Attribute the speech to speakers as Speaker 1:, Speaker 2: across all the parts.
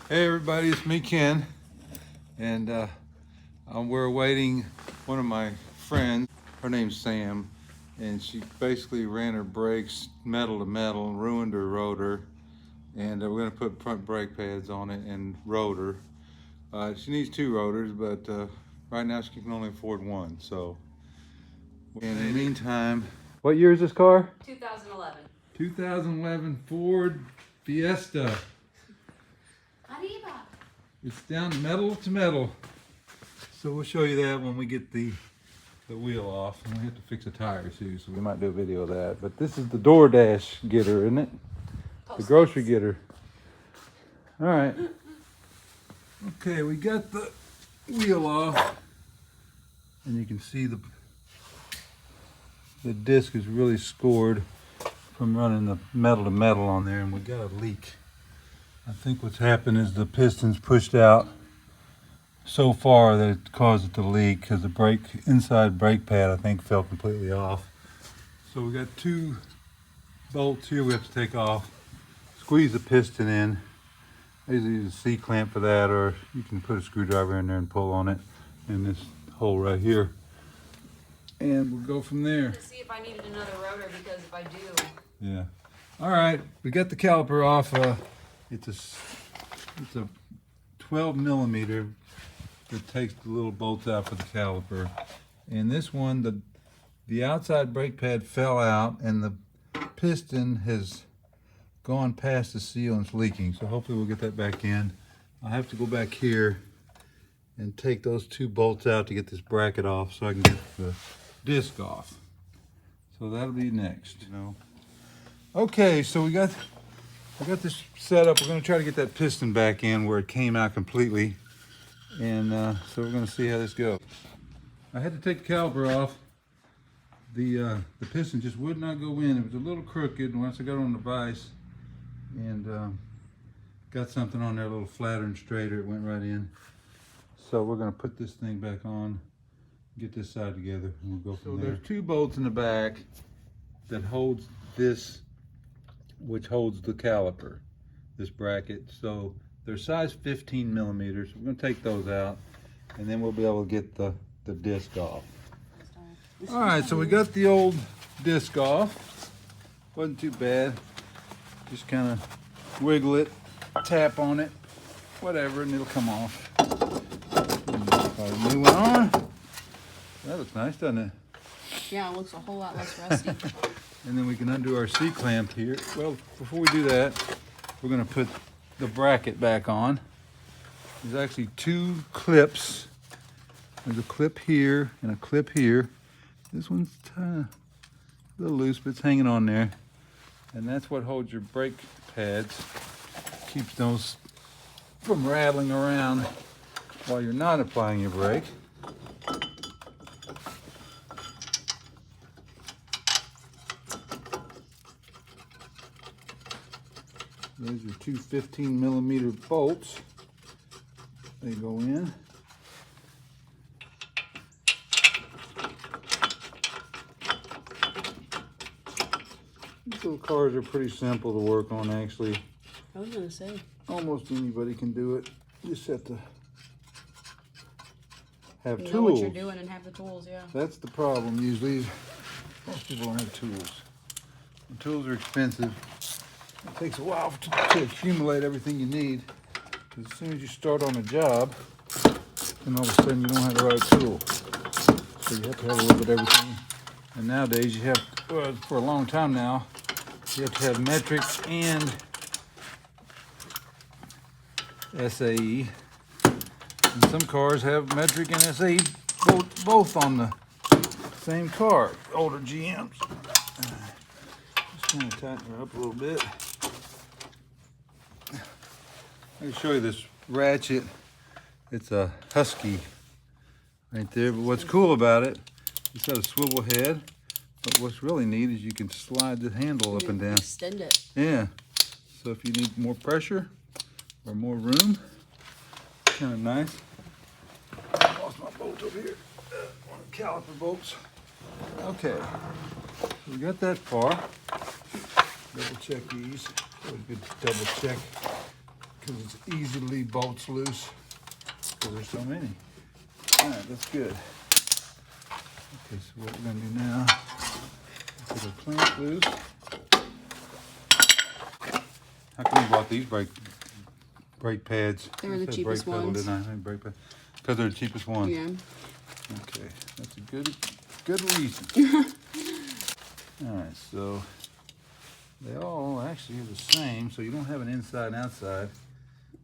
Speaker 1: Hey everybody, it's me, Ken, and we're awaiting one of my friends. Her name's Sam, and she basically ran her brakes metal to metal and ruined her rotor, and we're going to put front brake pads on it and rotor. She needs two rotors, but right now she can only afford one, so in the meantime. What year is this car?
Speaker 2: 2011.
Speaker 1: 2011 Ford Fiesta.
Speaker 2: Arriba.
Speaker 1: It's down metal to metal. So we'll show you that when we get the wheel off. And we have to fix a tire too, so we might do a video of that. But this is the DoorDash getter, isn't it? The grocery getter. All right. Okay, we got the wheel off. And you can see the disc is really scored from running the metal to metal on there, and we got a leak. I think what's happened is the piston's pushed out so far that it caused it to leak because the inside brake pad, I think, fell completely off. So we got two bolts here we have to take off, squeeze the piston in. I usually use a C-clamp for that, or you can put a screwdriver in there and pull on it in this hole right here. And we'll go from there.
Speaker 2: To see if I needed another rotor, because if I do.
Speaker 1: Yeah. All right, we got the caliper off. It's a 12 millimeter that takes the little bolts out for the caliper. And this one, the outside brake pad fell out, and the piston has gone past the seal and it's leaking. So hopefully we'll get that back in. I have to go back here and take those two bolts out to get this bracket off so I can get the disc off. So that'll be next. Okay, so we got this set up. We're going to try to get that piston back in where it came out completely. And so we're going to see how this goes. I had to take the caliper off. The piston just would not go in. It was a little crooked. And once I got on the vise and got something on there a little flatter and straighter, it went right in. So we're going to put this thing back on, get this side together, and we'll go from there. There's two bolts in the back that holds this, which holds the caliper, this bracket. So they're size 15 millimeters. We're going to take those out, and then we'll be able to get the disc off. All right, so we got the old disc off. Wasn't too bad. Just kind of wiggle it, tap on it, whatever, and it'll come off. Put a new one on. That looks nice, doesn't it?
Speaker 2: Yeah, it looks a whole lot less rusty.
Speaker 1: And then we can undo our C-clamp here. Well, before we do that, we're going to put the bracket back on. There's actually two clips. There's a clip here and a clip here. This one's a little loose, but it's hanging on there. And that's what holds your brake pads. Keeps those from rattling around while you're not applying your brake. There's your two 15 millimeter bolts. They go in. These little cars are pretty simple to work on, actually.
Speaker 2: I was gonna say.
Speaker 1: Almost anybody can do it. You just have to have tools.
Speaker 2: Know what you're doing and have the tools, yeah.
Speaker 1: That's the problem usually. Most people don't have tools. The tools are expensive. It takes a while to accumulate everything you need. Because as soon as you start on a job, then all of a sudden you don't have the right tool. So you have to have a little bit of everything. And nowadays you have, for a long time now, you have to have metric and SAE. And some cars have metric and SAE both on the same car. Older GMs. Just kind of tighten her up a little bit. Let me show you this ratchet. It's a Husky right there. But what's cool about it, it's got a swivel head. But what's really neat is you can slide the handle up and down.
Speaker 2: Extend it.
Speaker 1: Yeah. So if you need more pressure or more room, kind of nice. I lost my bolt over here. One of the caliper bolts. Okay. So we got that far. Double check these. Always good to double check because it's easy to leave bolts loose because there's so many. All right, that's good. Okay, so what we're gonna do now, put the clamp loose. How come you bought these brake pads?
Speaker 2: They were the
Speaker 1: It said
Speaker 2: cheapest
Speaker 1: brake pedal,
Speaker 2: ones.
Speaker 1: didn't I? Brake pad. Because they're the cheapest ones.
Speaker 2: Yeah.
Speaker 1: Okay, that's a good reason. All right, so they all actually are the same, so you don't have an inside and outside.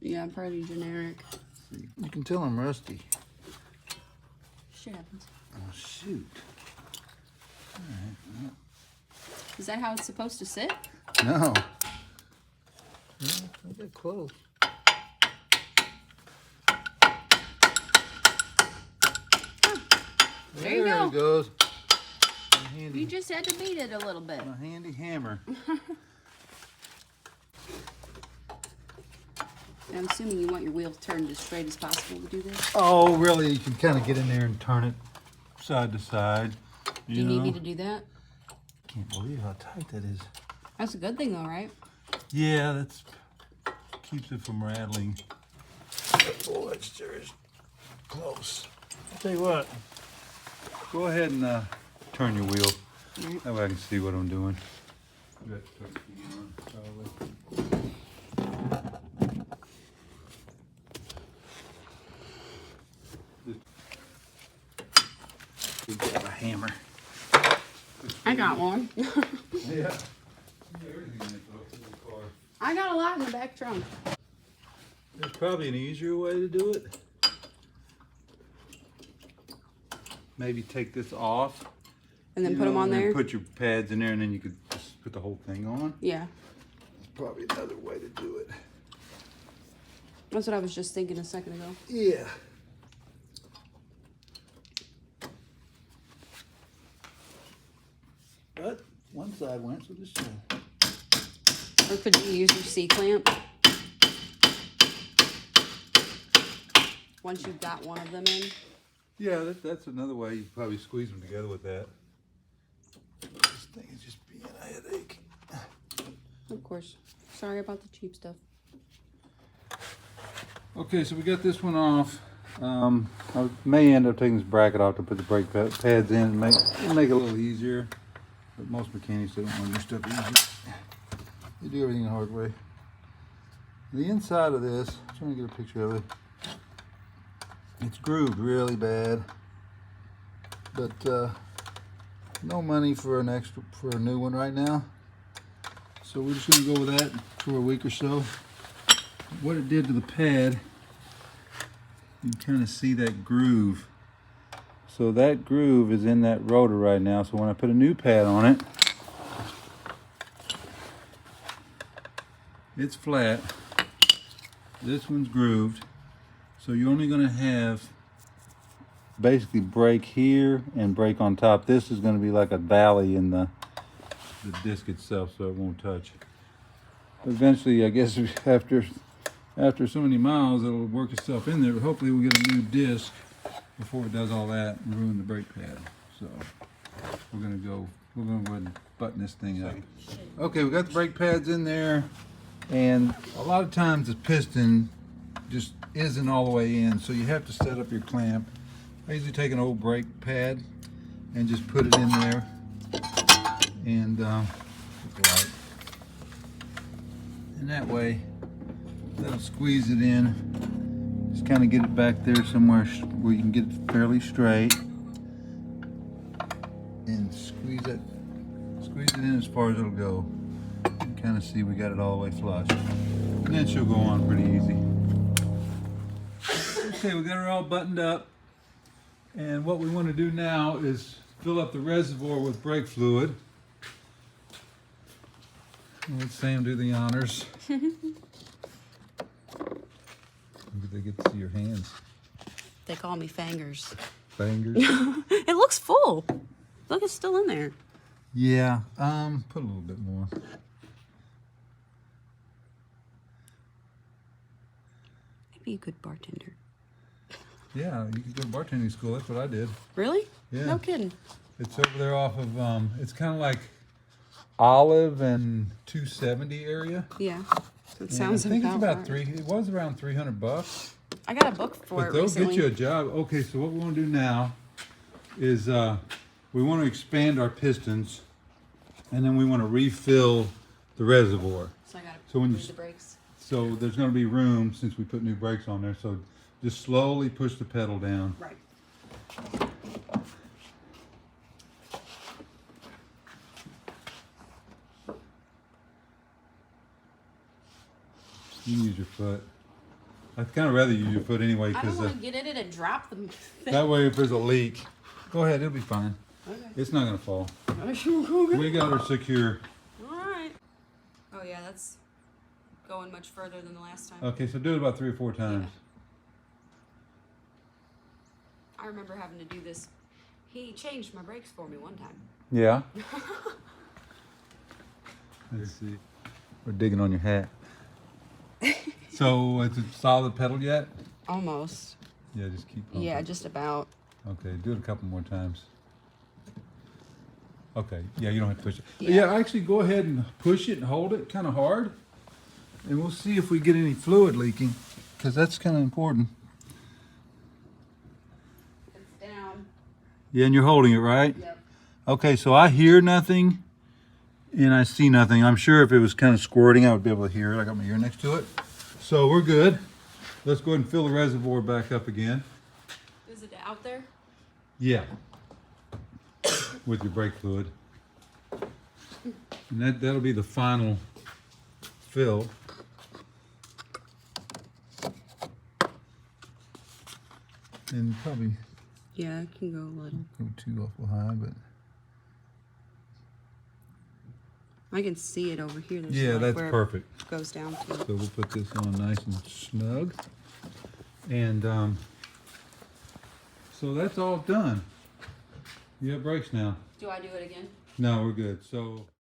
Speaker 2: Yeah, pretty generic.
Speaker 1: See, you can tell I'm rusty.
Speaker 2: Shit happens.
Speaker 1: Oh shoot! All right.
Speaker 2: Is that how it's supposed to sit?
Speaker 1: No. Yeah, I get close.
Speaker 2: There you go.
Speaker 1: It goes. My handy,
Speaker 2: You just had to beat it a little bit.
Speaker 1: my handy hammer.
Speaker 2: I'm assuming you want your wheel turned as straight as possible to do this.
Speaker 1: Oh, really? You can kind of get in there and turn it side to side.
Speaker 2: Do you need me to do that?
Speaker 1: Can't believe how tight that is.
Speaker 2: That's a good thing though, right?
Speaker 1: Yeah, that's keeps it from rattling. Oh, that sure is close. I'll tell you what. Go ahead and turn your wheel.
Speaker 2: Right.
Speaker 1: That way I can see what I'm doing. You got to touch the key on, probably. We got a hammer.
Speaker 2: I got one.
Speaker 1: Yeah.
Speaker 2: I got a lot in the back trunk.
Speaker 1: There's probably an easier way to do it. Maybe take this off.
Speaker 2: And then
Speaker 1: you
Speaker 2: put them
Speaker 1: know,
Speaker 2: on
Speaker 1: and
Speaker 2: there?
Speaker 1: Put your pads in there and then you could just put the whole thing on.
Speaker 2: Yeah.
Speaker 1: That's probably another way to do it.
Speaker 2: That's what I was just thinking a second ago.
Speaker 1: Yeah. But one side went, so this side.
Speaker 2: Or could you use your C-clamp? Once you've got one of them in.
Speaker 1: Yeah, that's another way. You probably squeeze them together with that. This thing is just being a headache.
Speaker 2: Of course. Sorry about the cheap stuff.
Speaker 1: Okay, so we got this one off. I may end up taking this bracket off to put the brake pads in and make it a little easier. But most mechanics don't want to do stuff easy. They do everything the hard way. The inside of this, I'm trying to get a picture of it. It's grooved really bad, but no money for a new one right now. So we're just gonna go with that for a week or so. What it did to the pad, you can kind of see that groove. So that groove is in that rotor right now. So when I put a new pad on it, it's flat. This one's grooved. So you're only going to have basically brake here and brake on top. This is going to be like a valley in the disc itself, so it won't touch. But eventually, I guess after so many miles, it'll work itself in there. But hopefully, we'll get a new disc before it does all that and ruin the brake pad. So we're going to go ahead and button this thing up. Okay, we got the brake pads in there, and a lot of times the piston just isn't all the way in, so you have to set up your clamp. I usually take an old brake pad and just put it in there and that way that'll squeeze it in. Just kind of get it back there somewhere where you can get it fairly straight and squeeze it in as far as it'll go. You can kind of see we got it all the way flush, and then she'll go on pretty easy. Okay, we got her all buttoned up, and what we want to do now is fill up the reservoir with brake fluid. Let Sam do the honors. They get to see your hands.
Speaker 2: They call me fangers.
Speaker 1: Fingers.
Speaker 2: It looks full. Look, it's still in there.
Speaker 1: Yeah, put a little bit more.
Speaker 2: Maybe you could bartender.
Speaker 1: Yeah, you can go to bartending school. That's what I did.
Speaker 2: Really?
Speaker 1: Yeah.
Speaker 2: No kidding.
Speaker 1: It's over there off of, it's kind of like Olive and 270 area.
Speaker 2: Yeah. It
Speaker 1: And
Speaker 2: sounds
Speaker 1: I think it's about
Speaker 2: right.
Speaker 1: it was around $300.
Speaker 2: I got a book for
Speaker 1: But
Speaker 2: it
Speaker 1: they'll
Speaker 2: recently.
Speaker 1: get you a job. Okay, so what we want to do now is we want to expand our pistons, and then we want to refill the reservoir.
Speaker 2: So I gotta
Speaker 1: So when you
Speaker 2: move the brakes.
Speaker 1: So there's going to be room since we put new brakes on there. So just slowly push the pedal down.
Speaker 2: Right.
Speaker 1: You can use your foot. I'd kind of rather use your foot anyway
Speaker 2: I don't
Speaker 1: because
Speaker 2: want to get in it and drop them.
Speaker 1: that way if there's a leak, go ahead, it'll be fine.
Speaker 2: Okay.
Speaker 1: It's not going to fall.
Speaker 2: Okay.
Speaker 1: We got her secure.
Speaker 2: Alright. Oh yeah, that's going much further than the last time.
Speaker 1: Okay, so do it about 3 or 4 times.
Speaker 2: I remember having to do this. He changed my brakes for me one time.
Speaker 1: Yeah. Let's see. We're digging on your hat. So is it solid pedal yet?
Speaker 2: Almost.
Speaker 1: Yeah, just keep pumping.
Speaker 2: Yeah, just about.
Speaker 1: Okay, do it a couple more times. Okay, yeah, you don't have to push it.
Speaker 2: Yeah.
Speaker 1: Yeah, actually go ahead and push it and hold it kind of hard. And we'll see if we get any fluid leaking, because that's kind of important.
Speaker 2: It's down.
Speaker 1: Yeah, and you're holding it, right?
Speaker 2: Yep.
Speaker 1: Okay, so I hear nothing and I see nothing. I'm sure if it was kind of squirting, I would be able to hear it. I got my ear next to it. So we're good. Let's go ahead and fill the reservoir back up again.
Speaker 2: Is it out there?
Speaker 1: Yeah. With your brake fluid. And that'll be the final fill. And probably
Speaker 2: Yeah, it can go a little.
Speaker 1: go too awful high, but
Speaker 2: I can see it over here. There's
Speaker 1: yeah,
Speaker 2: like
Speaker 1: that's
Speaker 2: where it
Speaker 1: perfect.
Speaker 2: goes down to.
Speaker 1: So we'll put this on nice and snug. And so that's all done. You have brakes now.
Speaker 2: Do I do it again?
Speaker 1: No, we're good. So